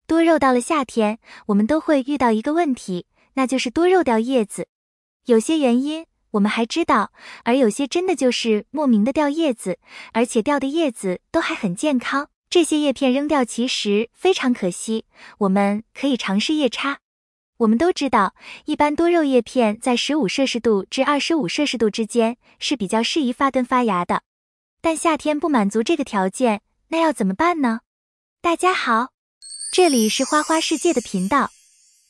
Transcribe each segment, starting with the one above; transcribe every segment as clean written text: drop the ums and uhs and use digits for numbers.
多肉到了夏天，我们都会遇到一个问题，那就是多肉掉叶子。有些原因我们还知道，而有些真的就是莫名的掉叶子，而且掉的叶子都还很健康。这些叶片扔掉其实非常可惜，我们可以尝试叶插。我们都知道，一般多肉叶片在15摄氏度至25摄氏度之间是比较适宜发根发芽的。但夏天不满足这个条件，那要怎么办呢？大家好，这里是花花世界的频道。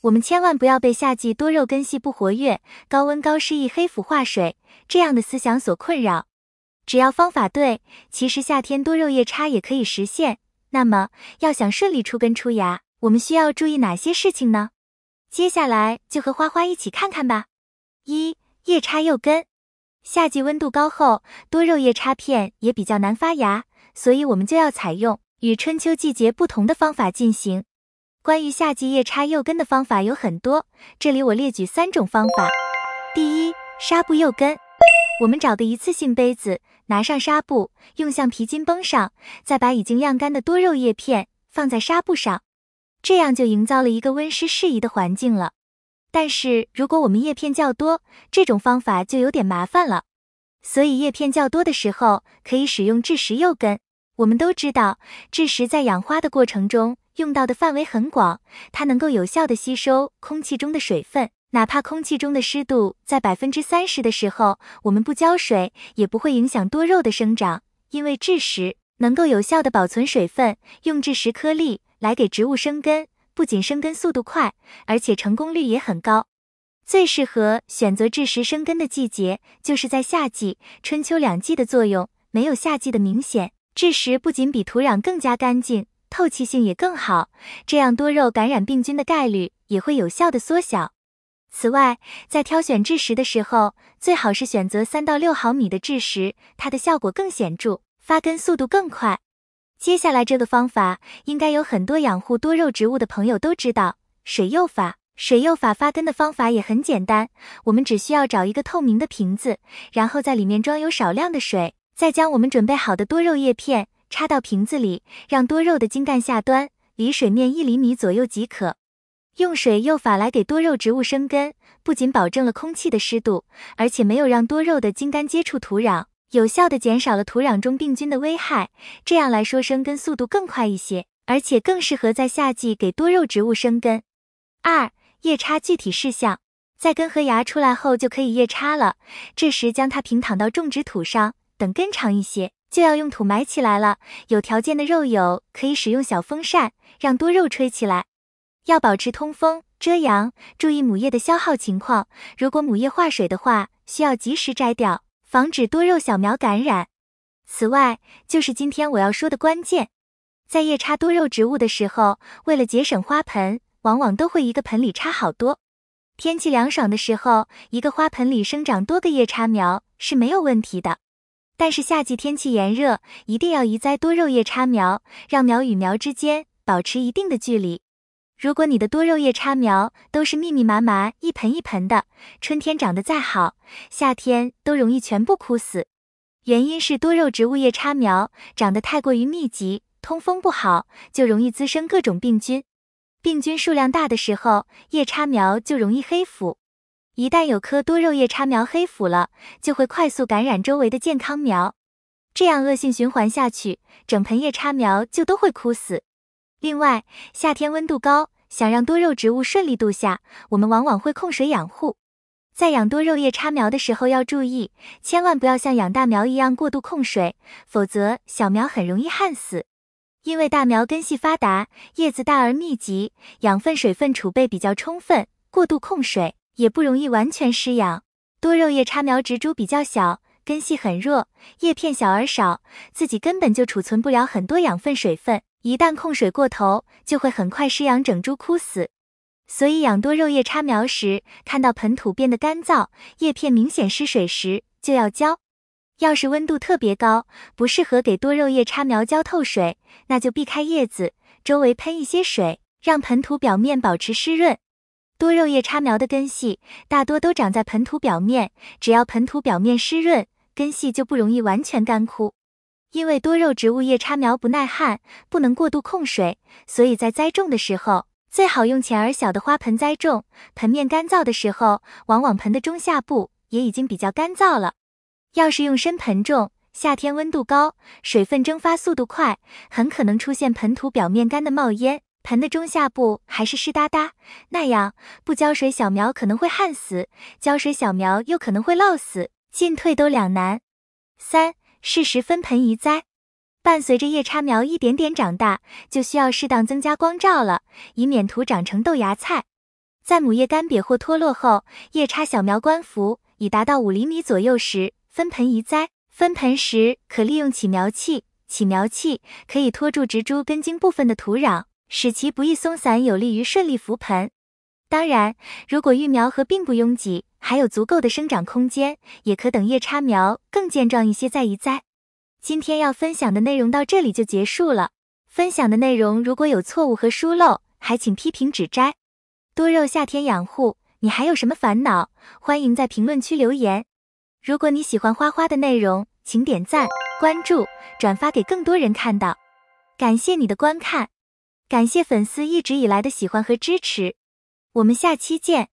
我们千万不要被夏季多肉根系不活跃、高温高湿易黑腐化水这样的思想所困扰。只要方法对，其实夏天多肉叶插也可以实现。那么，要想顺利出根出芽，我们需要注意哪些事情呢？接下来就和花花一起看看吧。1. 叶插幼根。夏季温度高后，多肉叶插片也比较难发芽，所以我们就要采用与春秋季节不同的方法进行。关于夏季叶插幼根的方法有很多，这里我列举3种方法。第一，纱布幼根。我们找个一次性杯子，拿上纱布，用橡皮筋绷上，再把已经晾干的多肉叶片放在纱布上，这样就营造了一个温湿适宜的环境了。但是如果我们叶片较多，这种方法就有点麻烦了。所以叶片较多的时候，可以使用蛭石幼根。我们都知道，蛭石在养花的过程中用到的范围很广，它能够有效地吸收空气中的水分，哪怕空气中的湿度在 30% 的时候，我们不浇水也不会影响多肉的生长，因为蛭石能够有效地保存水分，用蛭石颗粒来给植物生根，不仅生根速度快，而且成功率也很高。最适合选择蛭石生根的季节就是在夏季，春秋2季的作用没有夏季的明显。蛭石不仅比土壤更加干净，透气性也更好，这样多肉感染病菌的概率也会有效地缩小。此外，在挑选蛭石的时候，最好是选择3到6毫米的蛭石，它的效果更显著，发根速度更快。接下来这个方法应该有很多养护多肉植物的朋友都知道，水幼法。水幼法发根的方法也很简单，我们只需要找一个透明的瓶子，然后在里面装有少量的水，再将我们准备好的多肉叶片插到瓶子里，让多肉的茎干下端离水面1厘米左右即可。用水幼法来给多肉植物生根，不仅保证了空气的湿度，而且没有让多肉的茎干接触土壤，有效地减少了土壤中病菌的危害，这样来说生根速度更快一些，而且更适合在夏季给多肉植物生根。2. 叶插具体事项。在根和芽出来后就可以叶插了，这时将它平躺到种植土上，等根长一些，就要用土埋起来了。有条件的肉友可以使用小风扇，让多肉吹起来。要保持通风、遮阳，注意母叶的消耗情况，如果母叶化水的话，需要及时摘掉，防止多肉小苗感染。此外，就是今天我要说的关键，在叶插多肉植物的时候，为了节省花盆，往往都会一个盆里插好多。天气凉爽的时候，一个花盆里生长多个叶插苗是没有问题的。但是夏季天气炎热，一定要移栽多肉叶插苗，让苗与苗之间保持一定的距离。如果你的多肉叶插苗都是密密麻麻一盆一盆的，春天长得再好，夏天都容易全部枯死。原因是多肉植物叶插苗长得太过于密集，通风不好，就容易滋生各种病菌。病菌数量大的时候，叶插苗就容易黑腐。一旦有棵多肉叶插苗黑腐了，就会快速感染周围的健康苗，这样恶性循环下去，整盆叶插苗就都会枯死。另外，夏天温度高，想让多肉植物顺利度夏，我们往往会控水养护。在养多肉叶插苗的时候要注意，千万不要像养大苗一样过度控水，否则小苗很容易旱死。因为大苗根系发达，叶子大而密集，养分水分储备比较充分，过度控水也不容易完全施养。多肉叶插苗植株比较小，根系很弱，叶片小而少，自己根本就储存不了很多养分水分，一旦控水过头，就会很快施养整株枯死。所以养多肉叶插苗时，看到盆土变得干燥，叶片明显失水时，就要浇。要是温度特别高，不适合给多肉叶插苗浇透水，那就避开叶子，周围喷一些水，让盆土表面保持湿润。多肉叶插苗的根系大多都长在盆土表面，只要盆土表面湿润，根系就不容易完全干枯。因为多肉植物叶插苗不耐旱，不能过度控水，所以在栽种的时候，最好用浅而小的花盆栽种。盆面干燥的时候，往往盆的中下部也已经比较干燥了。要是用深盆种，夏天温度高，水分蒸发速度快，很可能出现盆土表面干的冒烟，盆的中下部还是湿哒哒，那样不浇水小苗可能会旱死，浇水小苗又可能会涝死，进退都两难。3. 适时分盆移栽。伴随着叶插苗一点点长大，就需要适当增加光照了，以免土长成豆芽菜。在母叶干瘪或脱落后，叶插小苗观伏已达到5厘米左右时，分盆移栽。分盆时可利用起苗器，起苗器可以托住植株根茎部分的土壤，使其不易松散，有利于顺利扶盆。当然，如果育苗盒并不拥挤，还有足够的生长空间，也可等叶插苗更健壮一些再移栽。今天要分享的内容到这里就结束了。分享的内容如果有错误和疏漏，还请批评指摘。多肉夏天养护，你还有什么烦恼？欢迎在评论区留言。如果你喜欢花花的内容，请点赞、关注、转发给更多人看到。感谢你的观看，感谢粉丝一直以来的喜欢和支持。我们下期见。